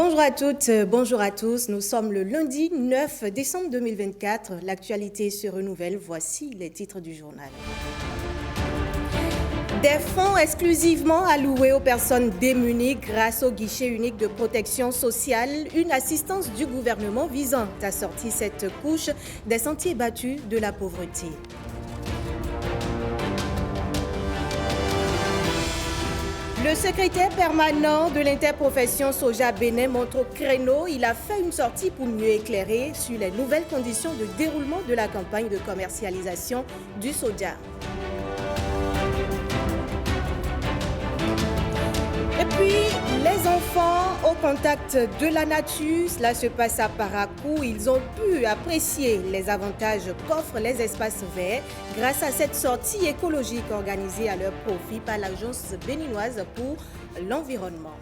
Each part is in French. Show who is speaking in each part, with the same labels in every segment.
Speaker 1: Bonjour à toutes, bonjour à tous. Nous sommes le lundi 9 décembre 2024. L'actualité se renouvelle. Voici les titres du journal. Des fonds exclusivement alloués aux personnes démunies grâce au guichet unique de protection sociale, une assistance du gouvernement visant à sortir cette couche des sentiers battus de la pauvreté. Le secrétaire permanent de l'interprofession Soja Bénin montre au créneau. Il a fait une sortie pour mieux éclairer sur les nouvelles conditions de déroulement de la campagne de commercialisation du soja. Et puis, les enfants au contact de la nature, cela se passe à Parakou. Ils ont pu apprécier les avantages qu'offrent les espaces verts grâce à cette sortie écologique organisée à leur profit par l'Agence béninoise pour l'environnement.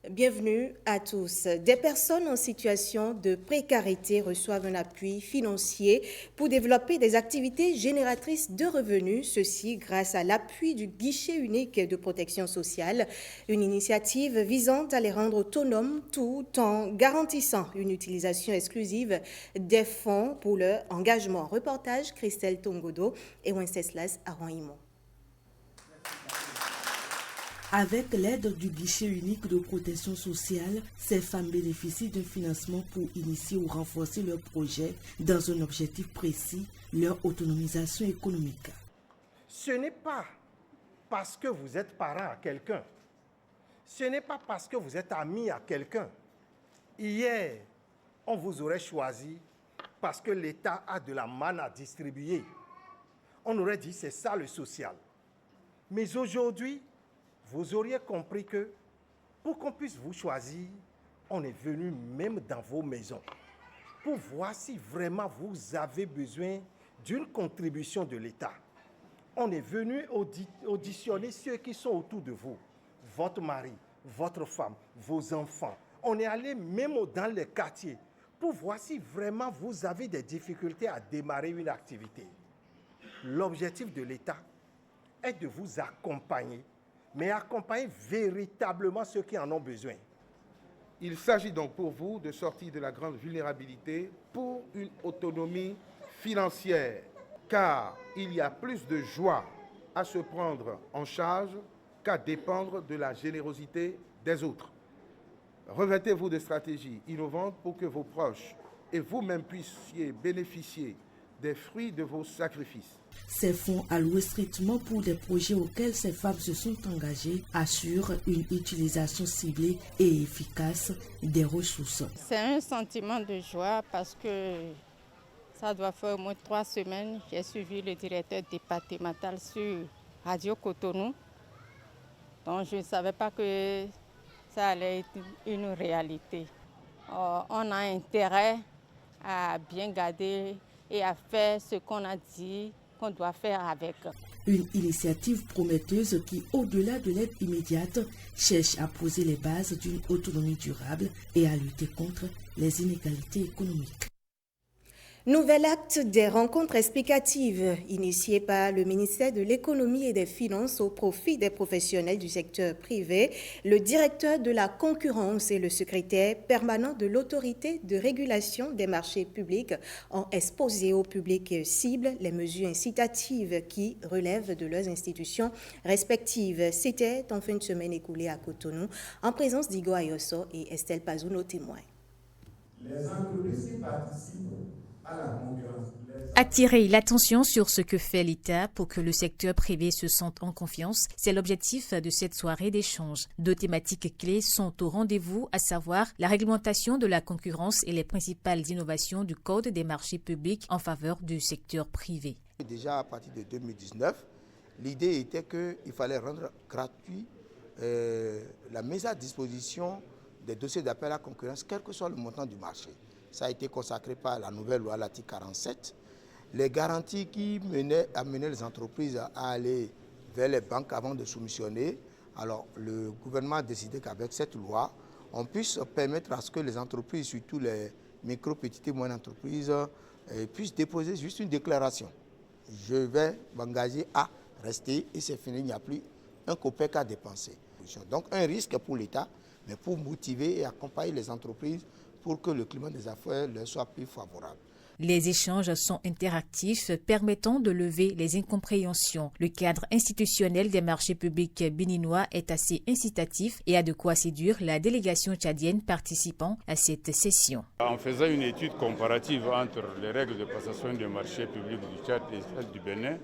Speaker 1: Bienvenue à tous. Des personnes en situation de précarité reçoivent un appui financier pour développer des activités génératrices de revenus, ceci grâce à l'appui du guichet unique de protection sociale, une initiative visant à les rendre autonomes tout en garantissant une utilisation exclusive des fonds pour leur engagement. Reportage Christelle Tongodo et Wenceslas Aron-Imon.
Speaker 2: Avec l'aide du guichet unique de protection sociale, ces femmes bénéficient d'un financement pour initier ou renforcer leurs projets dans un objectif précis, leur autonomisation économique.
Speaker 3: Ce n'est pas parce que vous êtes parent à quelqu'un, ce n'est pas parce que vous êtes ami à quelqu'un. Hier, on vous aurait choisi parce que l'État a de la manne à distribuer. On aurait dit c'est ça le social. Mais aujourd'hui, vous auriez compris que pour qu'on puisse vous choisir, on est venu même dans vos maisons pour voir si vraiment vous avez besoin d'une contribution de l'État. On est venu auditionner ceux qui sont autour de vous, votre mari, votre femme, vos enfants. On est allé même dans les quartiers pour voir si vraiment vous avez des difficultés à démarrer une activité. L'objectif de l'État est de vous accompagner, mais accompagner véritablement ceux qui en ont besoin.
Speaker 4: Il s'agit donc pour vous de sortir de la grande vulnérabilité pour une autonomie financière, car il y a plus de joie à se prendre en charge qu'à dépendre de la générosité des autres. Revêtez-vous de stratégies innovantes pour que vos proches et vous-même puissiez bénéficier des fruits de vos sacrifices.
Speaker 2: Ces fonds alloués strictement pour des projets auxquels ces femmes se sont engagées assurent une utilisation ciblée et efficace des ressources.
Speaker 5: C'est un sentiment de joie parce que ça doit faire au moins 3 semaines. J'ai suivi le directeur départemental sur Radio Cotonou. Donc je ne savais pas que ça allait être une réalité. On a intérêt à bien garder et à faire ce qu'on a dit qu'on doit faire avec.
Speaker 2: Une initiative prometteuse qui, au-delà de l'aide immédiate, cherche à poser les bases d'une autonomie durable et à lutter contre les inégalités économiques.
Speaker 1: Nouvel acte des rencontres explicatives initiées par le ministère de l'Économie et des Finances au profit des professionnels du secteur privé. Le directeur de la concurrence et le secrétaire permanent de l'autorité de régulation des marchés publics ont exposé au public cible les mesures incitatives qui relèvent de leurs institutions respectives. C'était en fin de semaine écoulée à Cotonou en présence d'Igo Ayosso et Estelle Pazou, nos témoins.
Speaker 6: Les entreprises qui participent à la concurrence.
Speaker 7: Attirer l'attention sur ce que fait l'État pour que le secteur privé se sente en confiance, c'est l'objectif de cette soirée d'échange. 2 thématiques clés sont au rendez-vous, à savoir la réglementation de la concurrence et les principales innovations du Code des marchés publics en faveur du secteur privé.
Speaker 8: Déjà à partir de 2019, l'idée était qu'il fallait rendre gratuit la mise à disposition des dossiers d'appel à la concurrence, quel que soit le montant du marché. Ça a été consacré par la nouvelle loi, l'article 47. Les garanties qui amenaient les entreprises à aller vers les banques avant de soumissionner. Alors, le gouvernement a décidé qu'avec cette loi, on puisse permettre à ce que les entreprises, surtout les micro, petites et moyennes entreprises, puissent déposer juste une déclaration. Je vais m'engager à rester et c'est fini, il n'y a plus un copec à dépenser. disposition. Donc un risque pour l'État, mais pour motiver et accompagner les entreprises pour que le climat des affaires leur soit plus favorable.
Speaker 7: Les échanges sont interactifs, permettant de lever les incompréhensions. Le cadre institutionnel des marchés publics béninois est assez incitatif et a de quoi séduire la délégation tchadienne participant à cette session.
Speaker 9: En faisant une étude comparative entre les règles de passation des marchés publics du Tchad et celles du Bénin,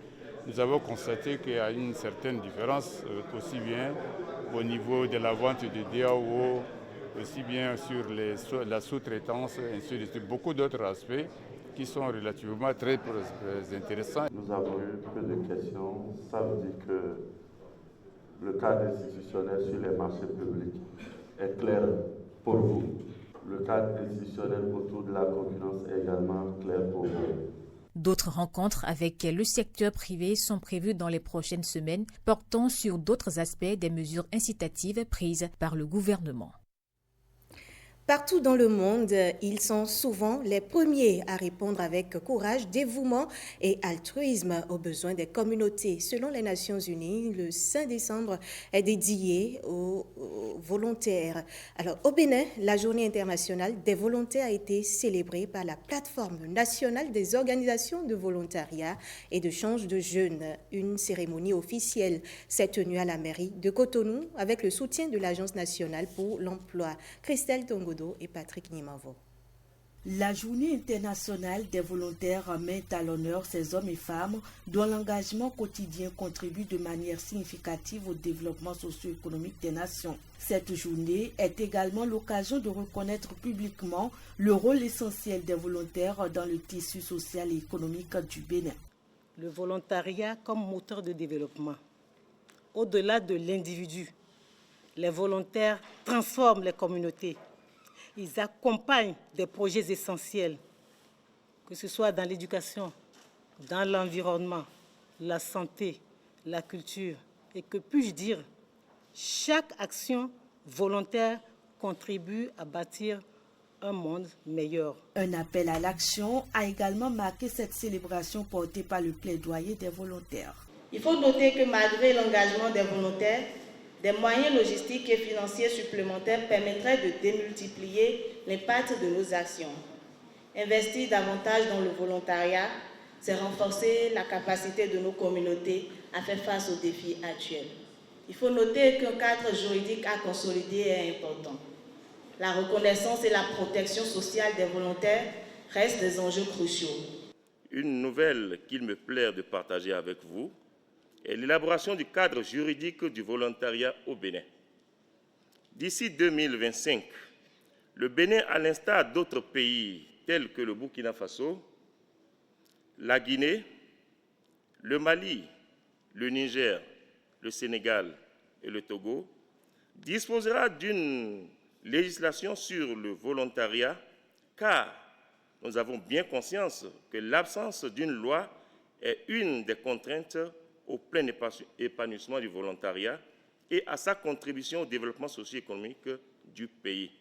Speaker 9: nous avons constaté qu'il y a une certaine différence, aussi bien au niveau de la vente de DAO, aussi bien sur la sous-traitance, ainsi de suite. Beaucoup d'autres aspects qui sont relativement très intéressants.
Speaker 10: Nous avons eu peu de questions. Ça veut dire que le cadre institutionnel sur les marchés publics est clair pour vous. Le cadre institutionnel autour de la concurrence est également clair pour vous.
Speaker 7: D'autres rencontres avec le secteur privé sont prévues dans les prochaines semaines, portant sur d'autres aspects des mesures incitatives prises par le gouvernement.
Speaker 1: Partout dans le monde, ils sont souvent les premiers à répondre avec courage, dévouement et altruisme aux besoins des communautés. Selon les Nations Unies, le 5 décembre est dédié aux volontaires. Alors, au Bénin, la Journée internationale des volontaires a été célébrée par la Plateforme nationale des organisations de volontariat et de change de jeunes. Une cérémonie officielle s'est tenue à la mairie de Cotonou avec le soutien de l'Agence nationale pour l'emploi. Christelle Tongodo et Patrick Nimavo.
Speaker 2: La Journée internationale des volontaires met à l'honneur ces hommes et femmes dont l'engagement quotidien contribue de manière significative au développement socio-économique des nations. Cette journée est également l'occasion de reconnaître publiquement le rôle essentiel des volontaires dans le tissu social et économique du Bénin.
Speaker 11: Le volontariat comme moteur de développement. Au-delà de l'individu, les volontaires transforment les communautés. Ils accompagnent des projets essentiels, que ce soit dans l'éducation, dans l'environnement, la santé, la culture. Et que puis-je dire, chaque action volontaire contribue à bâtir un monde meilleur.
Speaker 2: Un appel à l'action a également marqué cette célébration portée par le plaidoyer des volontaires.
Speaker 12: Il faut noter que malgré l'engagement des volontaires, des moyens logistiques et financiers supplémentaires permettraient de démultiplier l'impact de nos actions. Investir davantage dans le volontariat, c'est renforcer la capacité de nos communautés à faire face aux défis actuels. Il faut noter qu'un cadre juridique à consolider est important. La reconnaissance et la protection sociale des volontaires restent des enjeux cruciaux.
Speaker 13: Une nouvelle qu'il me plaît de partager avec vous est l'élaboration du cadre juridique du volontariat au Bénin. D'ici 2025, le Bénin, à l'instar d'autres pays tels que le Burkina Faso, la Guinée, le Mali, le Niger, le Sénégal et le Togo, disposera d'une législation sur le volontariat, car nous avons bien conscience que l'absence d'une loi est une des contraintes au plein épanouissement du volontariat et à sa contribution au développement socio-économique du pays.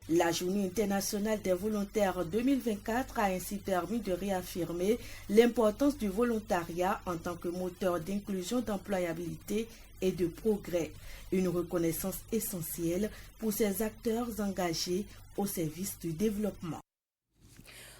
Speaker 2: La Journée internationale des volontaires 2024 a ainsi permis de réaffirmer l'importance du volontariat en tant que moteur d'inclusion, d'employabilité et de progrès. Une reconnaissance essentielle pour ces acteurs engagés au service du développement.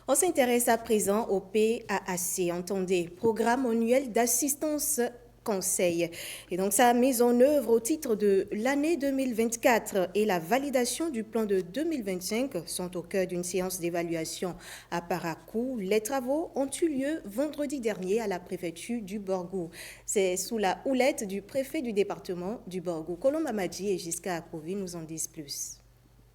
Speaker 1: On s'intéresse à présent au PAAC, entendez, Programme annuel d'assistance conseil. Et donc sa mise en œuvre au titre de l'année 2024 et la validation du plan de 2025 sont au cœur d'une séance d'évaluation à Parakou. Les travaux ont eu lieu vendredi dernier à la préfecture du Borgou. C'est sous la houlette du préfet du département du Borgou. Colombe Amadji et Jiska Akovi nous en disent plus.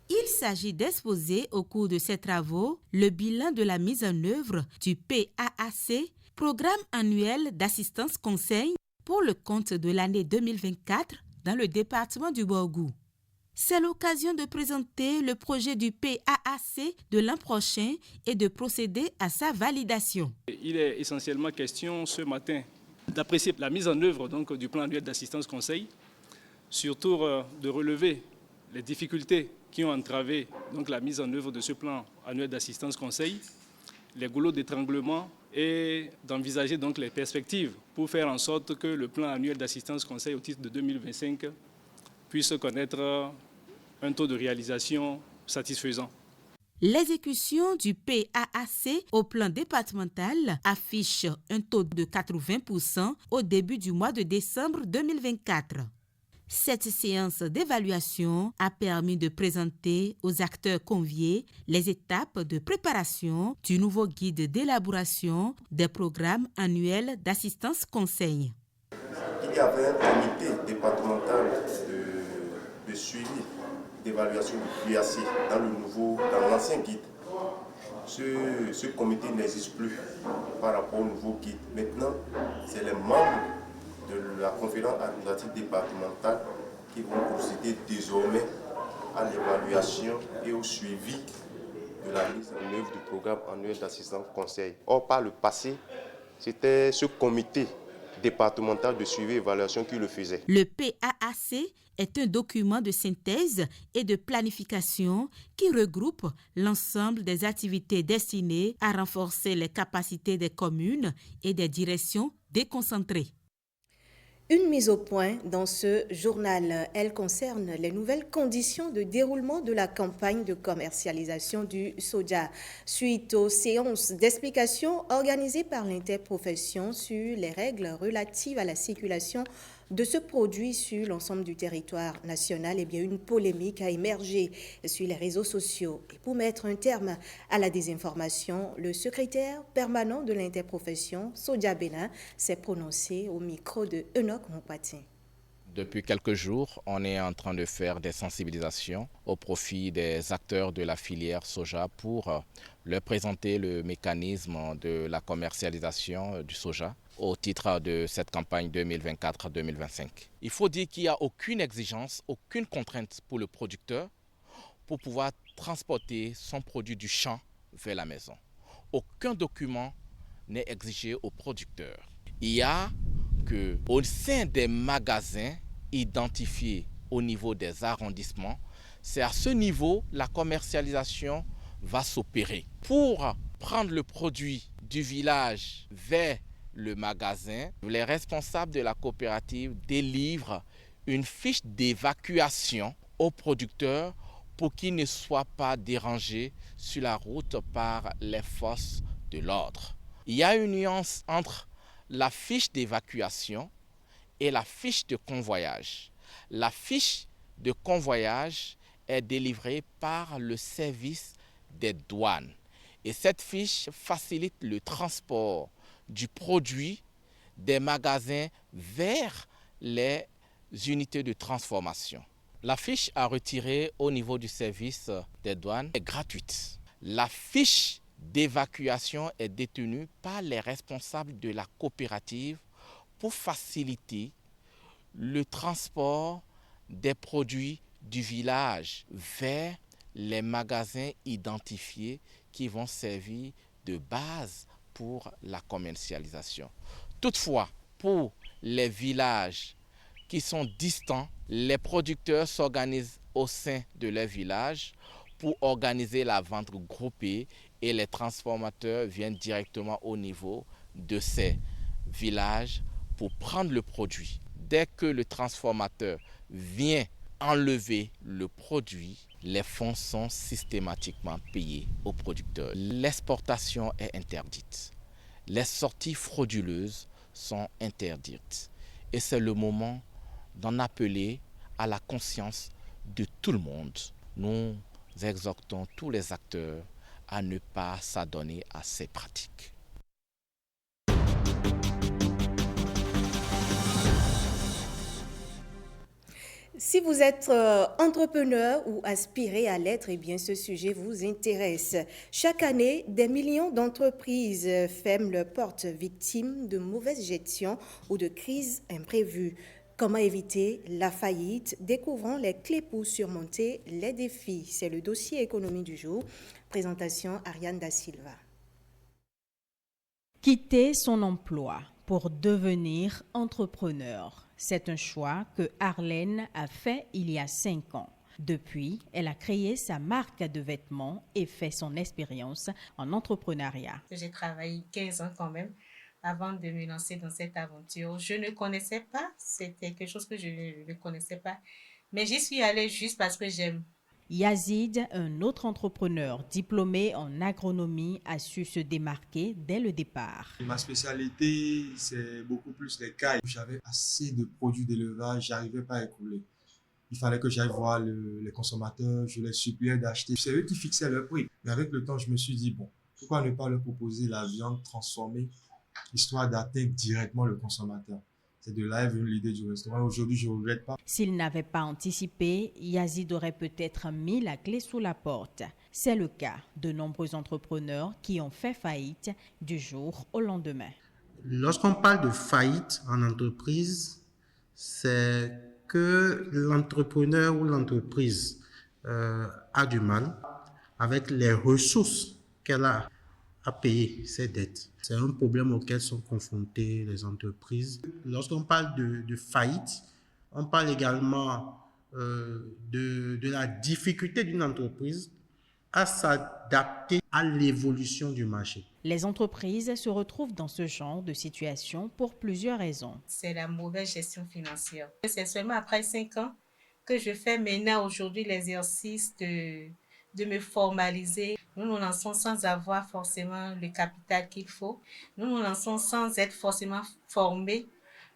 Speaker 14: Il s'agit d'exposer au cours de ces travaux le bilan de la mise en œuvre du PAAC, Programme annuel d'assistance conseil pour le compte de l'année 2024 dans le département du Borgou. C'est l'occasion de présenter le projet du PAAC de l'an prochain et de procéder à sa validation.
Speaker 15: Il est essentiellement question ce matin d'apprécier la mise en œuvre donc, du plan annuel d'assistance conseil, surtout de relever les difficultés qui ont entravé donc, la mise en œuvre de ce plan annuel d'assistance conseil, les goulots d'étranglement et d'envisager donc les perspectives pour faire en sorte que le plan annuel d'assistance conseil au titre de 2025 puissent connaître un taux de réalisation satisfaisant.
Speaker 14: L'exécution du PAAC au plan départemental affiche un taux de 80% au début du mois de décembre 2024. Cette séance d'évaluation a permis de présenter aux acteurs conviés les étapes de préparation du nouveau guide d'élaboration des programmes annuels d'assistance conseil.
Speaker 16: Il y avait un comité départemental de suivi d'évaluation du PAC dans l'ancien guide. Ce comité n'existe plus par rapport au nouveau guide. Maintenant, c'est les membres de la conférence administrative départementale qui vont procéder désormais à l'évaluation et au suivi de la mise en œuvre du programme annuel d'assistance conseil. Or, par le passé, c'était ce comité départemental de suivi et évaluation qui le faisait.
Speaker 14: Le PAAC est un document de synthèse et de planification qui regroupe l'ensemble des activités destinées à renforcer les capacités des communes et des directions déconcentrées.
Speaker 1: Une mise au point dans ce journal, elle concerne les nouvelles conditions de déroulement de la campagne de commercialisation du soja. Suite aux séances d'explication organisées par l'interprofession sur les règles relatives à la circulation de ce produit sur l'ensemble du territoire national, une polémique a émergé sur les réseaux sociaux. Et pour mettre un terme à la désinformation, le secrétaire permanent de l'interprofession, Soja Bénin, s'est prononcé au micro de Enoch Mopatin.
Speaker 17: Depuis quelques jours, on est en train de faire des sensibilisations au profit des acteurs de la filière soja pour leur présenter le mécanisme de la commercialisation du soja au titre de cette campagne 2024-2025. Il faut dire qu'il n'y a aucune exigence, aucune contrainte pour le producteur pour pouvoir transporter son produit du champ vers la maison. Aucun document n'est exigé au producteur. Il y a qu'au sein des magasins identifiés au niveau des arrondissements, c'est à ce niveau la commercialisation va s'opérer. Pour prendre le produit du village vers le magasin, les responsables de la coopérative délivrent une fiche d'évacuation aux producteurs pour qu'ils ne soient pas dérangés sur la route par les forces de l'ordre. Il y a une nuance entre la fiche d'évacuation et la fiche de convoyage. La fiche de convoyage est délivrée par le service des douanes. Et cette fiche facilite le transport du produit des magasins vers les unités de transformation. La fiche à retirer au niveau du service des douanes est gratuite. La fiche d'évacuation est détenue par les responsables de la coopérative pour faciliter le transport des produits du village vers les magasins identifiés qui vont servir de base pour la commercialisation. Toutefois, pour les villages qui sont distants, les producteurs s'organisent au sein de leur village pour organiser la vente groupée et les transformateurs viennent directement au niveau de ces villages pour prendre le produit. Dès que le transformateur vient enlever le produit, les fonds sont systématiquement payés aux producteurs. L'exportation est interdite. Les sorties frauduleuses sont interdites. Et c'est le moment d'en appeler à la conscience de tout le monde. Nous exhortons tous les acteurs à ne pas s'adonner à ces pratiques.
Speaker 1: Si vous êtes entrepreneur ou aspirez à l'être, ce sujet vous intéresse. Chaque année, des millions d'entreprises ferment leurs portes victimes de mauvaise gestion ou de crises imprévues. Comment éviter la faillite? Découvrons les clés pour surmonter les défis. C'est le dossier économie du jour. Présentation Ariane Da Silva.
Speaker 18: Quitter son emploi pour devenir entrepreneur. C'est un choix que Arlène a fait il y a 5 ans. Depuis, elle a créé sa marque de vêtements et fait son expérience en entrepreneuriat.
Speaker 19: J'ai travaillé 15 ans quand même avant de me lancer dans cette aventure. Je ne connaissais pas, c'était quelque chose que je ne connaissais pas. Mais j'y suis allée juste parce que j'aime.
Speaker 18: Yazid, un autre entrepreneur diplômé en agronomie, a su se démarquer dès le départ.
Speaker 20: Ma spécialité, c'est beaucoup plus les cailles. J'avais assez de produits d'élevage, j'arrivais pas à écouler. Il fallait que j'aille voir les consommateurs, je les suppliais d'acheter. C'est eux qui fixaient le prix. Mais avec le temps, je me suis dit, bon, pourquoi ne pas leur proposer la viande transformée, histoire d'atteindre directement le consommateur. C'est de là est venue l'idée du restaurant. Aujourd'hui, je ne regrette pas.
Speaker 18: S'il n'avait pas anticipé, Yazid aurait peut-être mis la clé sous la porte. C'est le cas de nombreux entrepreneurs qui ont fait faillite du jour au lendemain.
Speaker 21: Lorsqu'on parle de faillite en entreprise, c'est que l'entrepreneur ou l'entreprise a du mal avec les ressources qu'elle a à payer ses dettes. C'est un problème auquel sont confrontées les entreprises. Lorsqu'on parle de faillite, on parle également de la difficulté d'une entreprise à s'adapter à l'évolution du marché.
Speaker 18: Les entreprises se retrouvent dans ce genre de situation pour plusieurs raisons.
Speaker 19: C'est la mauvaise gestion financière. C'est seulement après 5 ans que je fais maintenant aujourd'hui l'exercice de me formaliser. Nous nous lançons sans avoir forcément le capital qu'il faut. Nous nous lançons sans être forcément formés.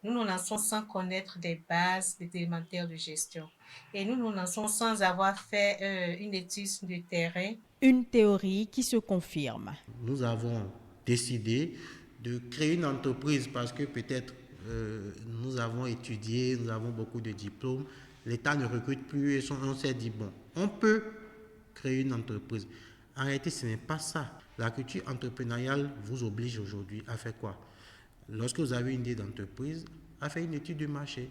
Speaker 19: Nous nous lançons sans connaître des bases, des élémentaires de gestion. Et nous nous lançons sans avoir fait une étude de terrain.
Speaker 18: Une théorie qui se confirme.
Speaker 21: Nous avons décidé de créer une entreprise parce que peut-être nous avons étudié, nous avons beaucoup de diplômes. L'État ne recrute plus et on s'est dit, bon, on peut créer une entreprise. En réalité, ce n'est pas ça. La culture entrepreneuriale vous oblige aujourd'hui à faire quoi? Lorsque vous avez une idée d'entreprise, à faire une étude de marché,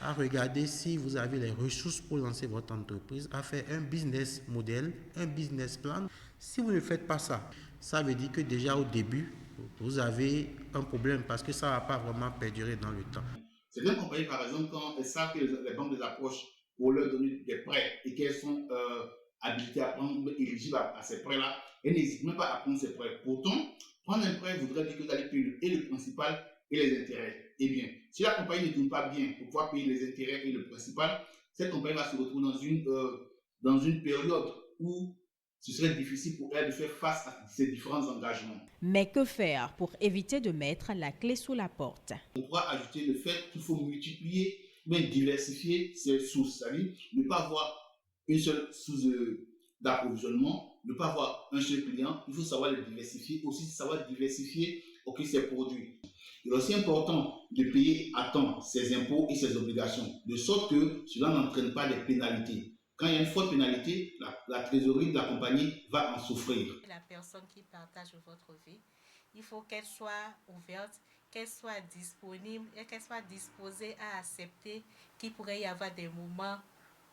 Speaker 21: à regarder si vous avez les ressources pour lancer votre entreprise, à faire un business model, un business plan. Si vous ne faites pas ça, ça veut dire que déjà au début, vous avez un problème parce que ça ne va pas vraiment perdurer dans le temps.
Speaker 22: Certaines compagnies, par exemple, quand elles savent que les banques les approchent pour leur donner des prêts et qu'elles sont habilitées à prendre, éligibles à ces prêts-là, elles n'hésitent même pas à prendre ces prêts. Pourtant, prendre un prêt voudrait dire que vous allez payer et le principal et les intérêts. Eh bien, si la compagnie ne tourne pas bien pour pouvoir payer les intérêts et le principal, cette compagnie va se retrouver dans une période où ce serait difficile pour elle de faire face à ces différents engagements.
Speaker 18: Mais que faire pour éviter de mettre la clé sous la porte?
Speaker 22: On pourra ajouter le fait qu'il faut multiplier, mais diversifier ses sources. C'est-à-dire ne pas avoir une seule source d'approvisionnement, ne pas avoir un seul client. Il faut savoir le diversifier, aussi savoir diversifier ses produits. Il est aussi important de payer à temps ses impôts et ses obligations, de sorte que cela n'entraîne pas des pénalités. Quand il y a une forte pénalité, la trésorerie de la compagnie va en souffrir.
Speaker 19: La personne qui partage votre vie, il faut qu'elle soit ouverte, qu'elle soit disponible et qu'elle soit disposée à accepter qu'il pourrait y avoir des moments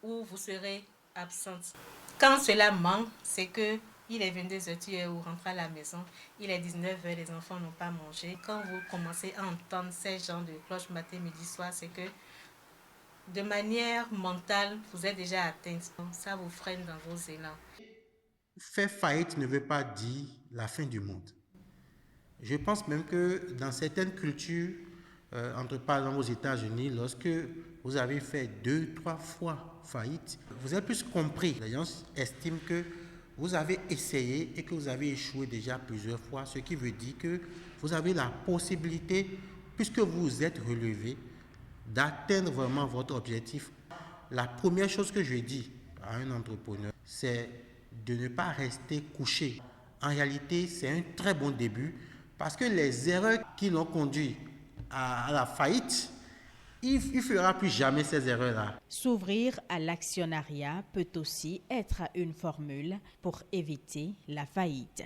Speaker 19: où vous serez absente. Quand cela manque, c'est que il est 22h, vous rentrez à la maison, il est 19h, les enfants n'ont pas mangé. Quand vous commencez à entendre ces genres de cloches matin, midi, soir, c'est que de manière mentale, vous êtes déjà atteinte. Ça vous freine dans vos élans.
Speaker 21: Faire faillite ne veut pas dire la fin du monde. Je pense même que dans certaines cultures, entre par exemple aux États-Unis, lorsque vous avez fait 2-3 fois faillite, vous êtes plus compris. Les gens estiment que vous avez essayé et que vous avez échoué déjà plusieurs fois, ce qui veut dire que vous avez la possibilité, puisque vous vous êtes relevé, d'atteindre vraiment votre objectif. La première chose que je dis à un entrepreneur, c'est de ne pas rester couché. En réalité, c'est un très bon début parce que les erreurs qui l'ont conduit à la faillite, il ne fera plus jamais ces erreurs-là.
Speaker 18: S'ouvrir à l'actionnariat peut aussi être une formule pour éviter la faillite.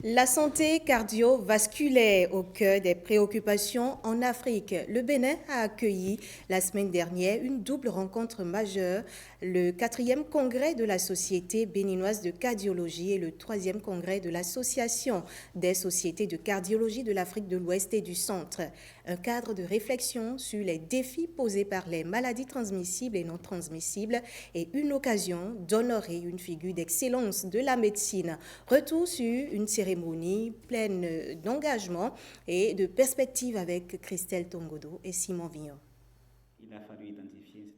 Speaker 1: La santé cardiovasculaire au cœur des préoccupations en Afrique. Le Bénin a accueilli la semaine dernière une double rencontre majeure, le 4e congrès de la Société béninoise de cardiologie et le 3e congrès de l'Association des sociétés de cardiologie de l'Afrique de l'Ouest et du Centre. Un cadre de réflexion sur les défis posés par les maladies transmissibles et non transmissibles et une occasion d'honorer une figure d'excellence de la médecine. Retour sur une série cérémonie pleine d'engagement et de perspectives avec Christelle Tongodo et Simon Vignon.
Speaker 3: Il a fallu identifier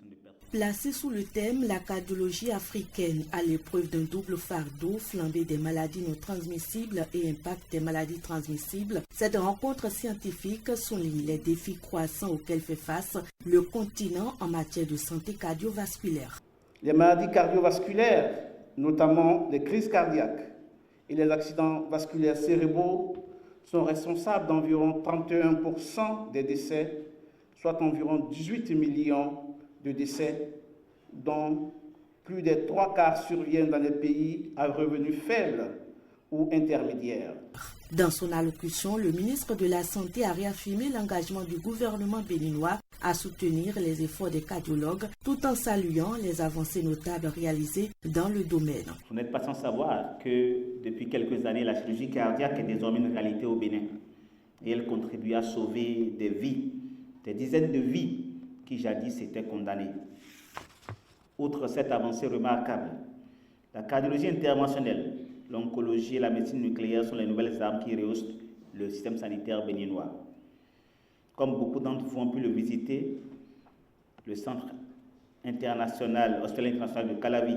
Speaker 2: Placé sous le thème « La cardiologie africaine à l'épreuve d'un double fardeau, flambée des maladies non transmissibles et impact des maladies transmissibles », cette rencontre scientifique souligne les défis croissants auxquels fait face le continent en matière de santé cardiovasculaire.
Speaker 3: Les maladies cardiovasculaires, notamment les crises cardiaques et les accidents vasculaires cérébraux, sont responsables d'environ 31% des décès, soit environ 18 millions de décès, dont plus des 3/4 surviennent dans les pays à revenus faibles ou intermédiaires.
Speaker 2: Dans son allocution, le ministre de la Santé a réaffirmé l'engagement du gouvernement béninois à soutenir les efforts des cardiologues tout en saluant les avancées notables réalisées dans le domaine.
Speaker 3: Vous n'êtes pas sans savoir que depuis quelques années, la chirurgie cardiaque est désormais une réalité au Bénin et elle contribue à sauver des vies, des dizaines de vies qui jadis étaient condamnés. Outre cette avancée remarquable, la cardiologie interventionnelle, l'oncologie et la médecine nucléaire sont les nouvelles armes qui rehaussent le système sanitaire béninois. Comme beaucoup d'entre vous ont pu le visiter, le Centre international, hospitalier international de Calavi,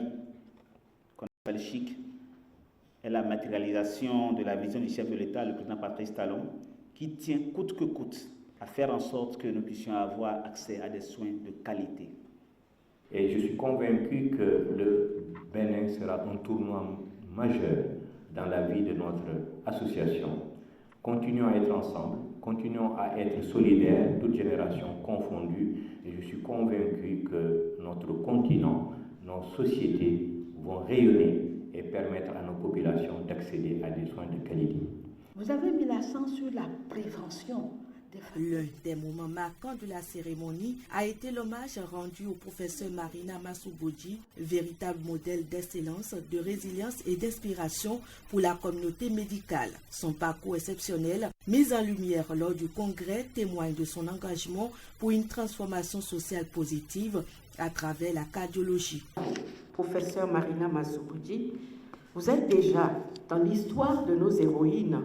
Speaker 3: qu'on appelle CHIC, est la matérialisation de la vision du chef de l'État, le président Patrice Talon, qui tient coûte que coûte à faire en sorte que nous puissions avoir accès à des soins de qualité.
Speaker 4: Et je suis convaincu que le Bénin sera un tournant majeur dans la vie de notre association. Continuons à être ensemble, continuons à être solidaires, toutes générations confondues, et je suis convaincu que notre continent, nos sociétés vont rayonner et permettre à nos populations d'accéder à des soins de qualité.
Speaker 23: Vous avez mis l'accent sur la prévention.
Speaker 2: L'un des moments marquants de la cérémonie a été l'hommage rendu au professeur Marina Massoubodji, véritable modèle d'excellence, de résilience et d'inspiration pour la communauté médicale. Son parcours exceptionnel, mis en lumière lors du congrès, témoigne de son engagement pour une transformation sociale positive à travers la cardiologie.
Speaker 23: Professeur Marina Massoubodji, vous êtes déjà dans l'histoire de nos héroïnes.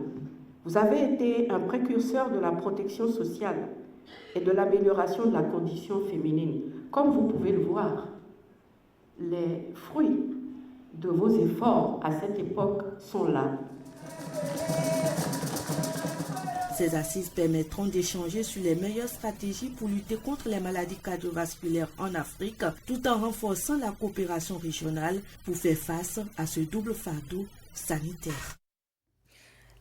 Speaker 23: Vous avez été un précurseur de la protection sociale et de l'amélioration de la condition féminine. Comme vous pouvez le voir, les fruits de vos efforts à cette époque sont là.
Speaker 2: Ces assises permettront d'échanger sur les meilleures stratégies pour lutter contre les maladies cardiovasculaires en Afrique, tout en renforçant la coopération régionale pour faire face à ce double fardeau sanitaire.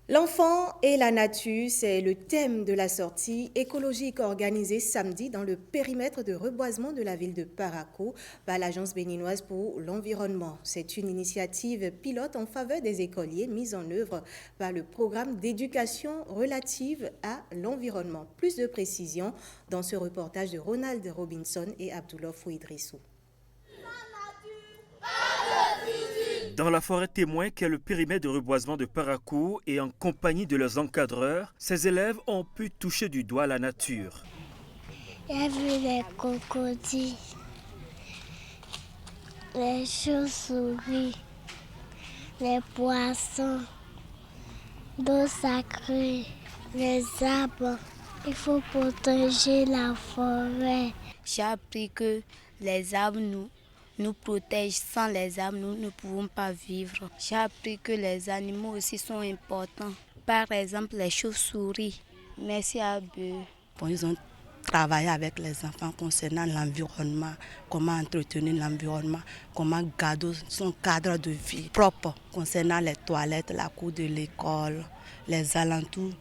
Speaker 1: L'enfant et la nature, c'est le thème de la sortie écologique organisée samedi dans le périmètre de reboisement de la ville de Parakou par l'Agence béninoise pour l'environnement. C'est une initiative pilote en faveur des écoliers mise en œuvre par le programme d'éducation relative à l'environnement. Plus de précisions dans ce reportage de Ronald Robinson et Abdullah Fouidrissou.
Speaker 24: Dans la forêt témoin qu'est le périmètre de reboisement de Parakou et en compagnie de leurs encadreurs, ces élèves ont pu toucher du doigt la nature.
Speaker 25: J'ai vu les crocodiles, les chauves-souris, les poissons, l'eau sacrée, les arbres. Il faut protéger la forêt.
Speaker 26: J'ai appris que les arbres nous protègent. Sans les arbres, nous ne pouvons pas vivre. J'ai appris que les animaux aussi sont importants. Par exemple, les chauves-souris. Merci à eux.
Speaker 27: Bon, ils ont travaillé avec les enfants concernant l'environnement, comment entretenir l'environnement, comment garder son cadre de vie propre concernant les toilettes, la cour de l'école, les alentours,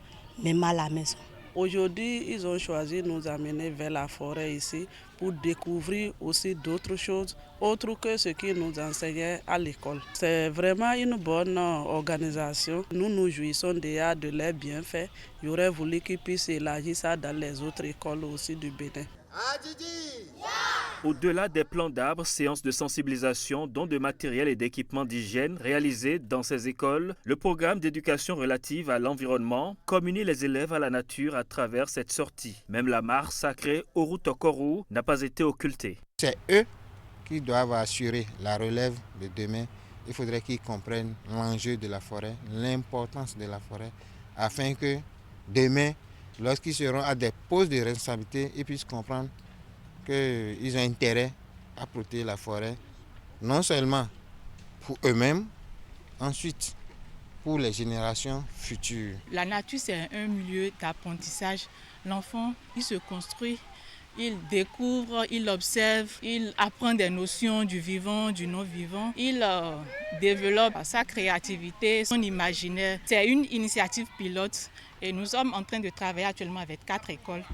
Speaker 27: même à la maison.
Speaker 28: Aujourd'hui, ils ont choisi de nous amener vers la forêt ici pour découvrir aussi d'autres choses autres que ce qu'ils nous enseignaient à l'école. C'est vraiment une bonne organisation. Nous nous jouissons déjà de leurs bienfaits. J'aurais voulu qu'ils puissent élargir ça dans les autres écoles aussi du Bénin.
Speaker 24: Au-delà des plants d'arbres, séances de sensibilisation, dons de matériel et d'équipements d'hygiène réalisés dans ces écoles, le programme d'éducation relative à l'environnement communie les élèves à la nature à travers cette sortie. Même la mare sacrée Oru Tokoru n'a pas été occultée.
Speaker 29: C'est eux qui doivent assurer la relève de demain
Speaker 5: il faudrait qu'ils comprennent l'enjeu de la forêt, l'importance de la forêt, afin que demain, lorsqu'ils seront à des postes de responsabilité, ils puissent comprendre qu'ils ont intérêt à protéger la forêt, non seulement pour eux-mêmes, ensuite pour les générations futures.
Speaker 6: La nature, c'est un milieu d'apprentissage. L'enfant, il se construit, il découvre, il observe, il apprend des notions du vivant, du non-vivant. Il développe sa créativité, son imaginaire. C'est une initiative pilote et nous sommes en train de travailler actuellement avec 4 écoles.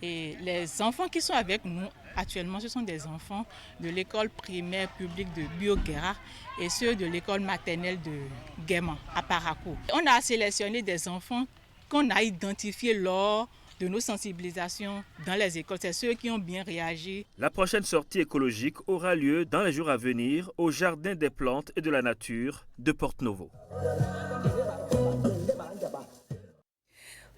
Speaker 6: Et les enfants qui sont avec nous actuellement, ce sont des enfants de l'école primaire publique de Bioguera et ceux de l'école maternelle de Guéman à Parakou. On a sélectionné des enfants qu'on a identifiés lors de nos sensibilisations dans les écoles. C'est ceux qui ont bien réagi.
Speaker 24: La prochaine sortie écologique aura lieu dans les jours à venir au Jardin des plantes et de la nature de Porte-Novo.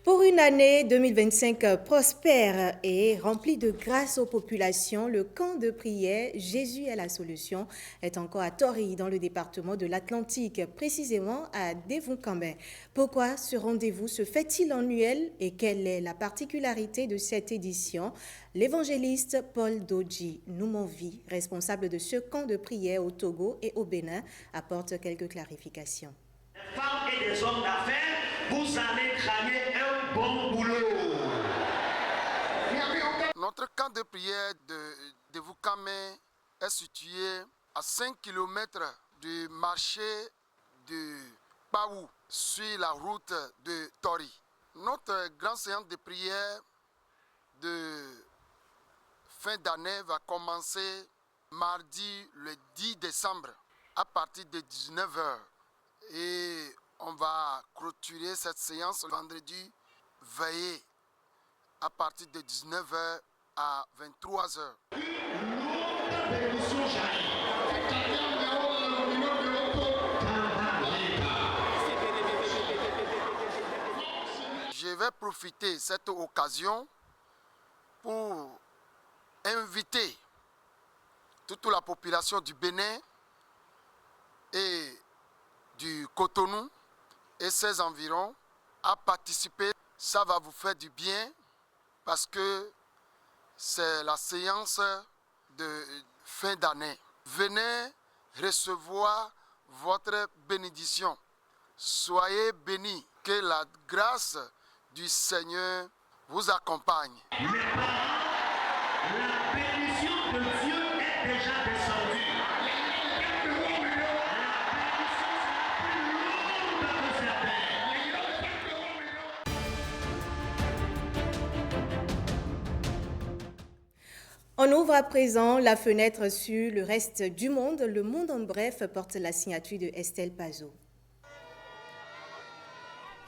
Speaker 1: Pour une année 2025 prospère et remplie de grâce aux populations, le camp de prière « Jésus est la solution » est encore à Tori, dans le département de l'Atlantique, précisément à Devon-Cambin. Pourquoi ce rendez-vous se fait-il annuel et quelle est la particularité de cette édition? L'évangéliste Paul Dodji Noumonvi, responsable de ce camp de prière au Togo et au Bénin, apporte quelques clarifications.
Speaker 7: Les femmes et les hommes d'affaires, vous allez cramer un bon boulot.
Speaker 8: Notre camp de prière de Devon-Cambin est situé à 5 km du marché de Paou, sur la route de Tori. Notre grande séance de prière de fin d'année va commencer mardi le 10 décembre à partir de 19h. Et on va clôturer cette séance vendredi veillé à partir de 19h à 23h. Je vais profiter de cette occasion pour inviter toute la population du Bénin et du Cotonou et ses environs à participer. Ça va vous faire du bien parce que c'est la séance de fin d'année. Venez recevoir votre bénédiction. Soyez bénis. Que la grâce du Seigneur vous accompagne.
Speaker 7: La bénédiction de Dieu est déjà descendue.
Speaker 1: On ouvre à présent la fenêtre sur le reste du monde. Le Monde en bref porte la signature de Estelle Pazot.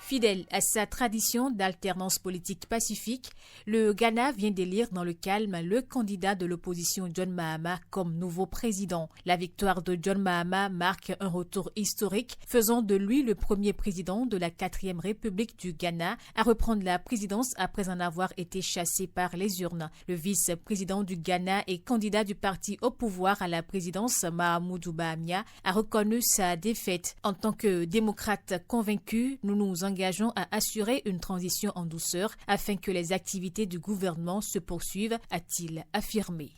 Speaker 9: Fidèle à sa tradition d'alternance politique pacifique, le Ghana vient d'élire dans le calme le candidat de l'opposition John Mahama comme nouveau président. La victoire de John Mahama marque un retour historique, faisant de lui le premier président de la 4e République du Ghana à reprendre la présidence après en avoir été chassé par les urnes. Le vice-président du Ghana et candidat du parti au pouvoir à la présidence, Mahamoudou Bawumia, a reconnu sa défaite. En tant que démocrate convaincu, nous nous engageons à assurer une transition en douceur afin que les activités du gouvernement se poursuivent, a-t-il affirmé.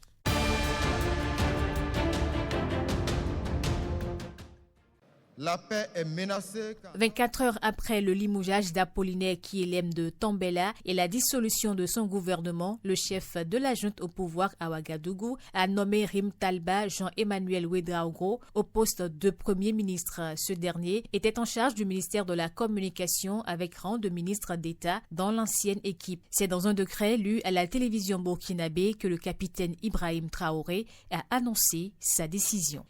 Speaker 5: La paix est menacée.
Speaker 9: 24 heures après le limogeage d'Apollinaire Kyelem de Tambela et la dissolution de son gouvernement, le chef de la junte au pouvoir à Ouagadougou a nommé Rim Talba Jean-Emmanuel Ouedraogo au poste de Premier ministre. Ce dernier était en charge du ministère de la Communication avec rang de ministre d'État dans l'ancienne équipe. C'est dans un décret lu à la télévision burkinabé que le capitaine Ibrahim Traoré a annoncé sa décision.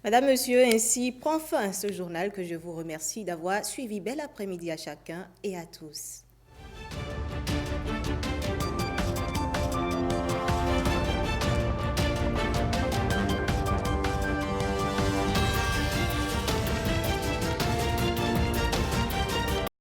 Speaker 1: Madame, Monsieur, ainsi prend fin ce journal que je vous remercie d'avoir suivi. Bel après-midi à chacun et à tous.